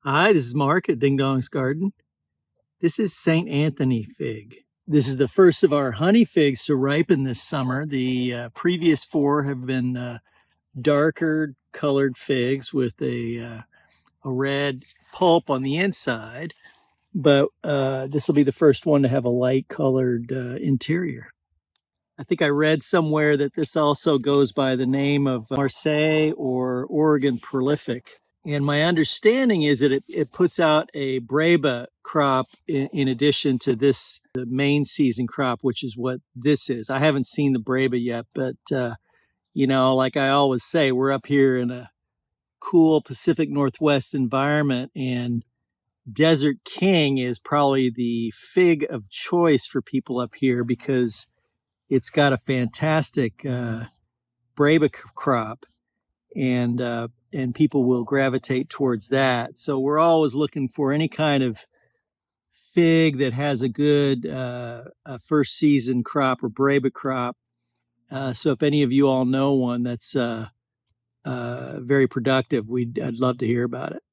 Hi, this is Mark at Dingdong's Garden. This is St. Anthony Fig. This is the first of our honey figs to ripen this summer. The previous four have been darker colored figs with a red pulp on the inside, but this will be the first one to have a light colored interior. I think I read somewhere that this also goes by the name of Marseilles or Oregon Prolific. And my understanding is that it puts out a Breba crop in addition to this, the main season crop, which is what this is. I haven't seen the Breba yet, but, you know, like I always say, we're up here in a cool Pacific Northwest environment, and Desert King is probably the fig of choice for people up here because it's got a fantastic Breba crop, and people will gravitate towards that. So we're always looking for any kind of fig that has a good first season crop or Breba crop. So if any of you all know one that's very productive, I'd love to hear about it.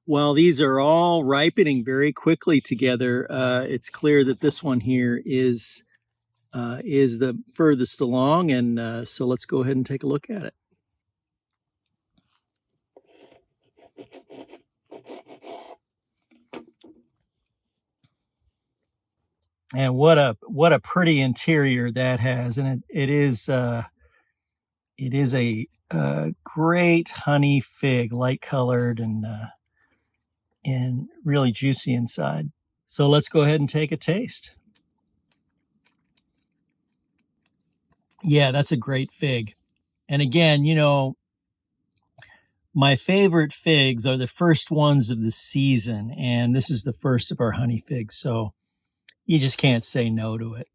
While these are all ripening very quickly together, it's clear that this one here is the furthest along, and so let's go ahead and take a look at it. And what a pretty interior that has, and it is a great honey fig, light colored and really juicy inside. So let's go ahead and take a taste. Yeah, that's a great fig. And again, you know, my favorite figs are the first ones of the season, and this is the first of our honey figs, so you just can't say no to it.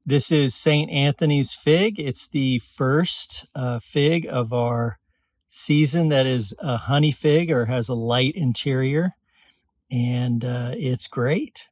This is St. Anthony's Fig. It's the first fig of our season that is a honey fig or has a light interior, and it's great.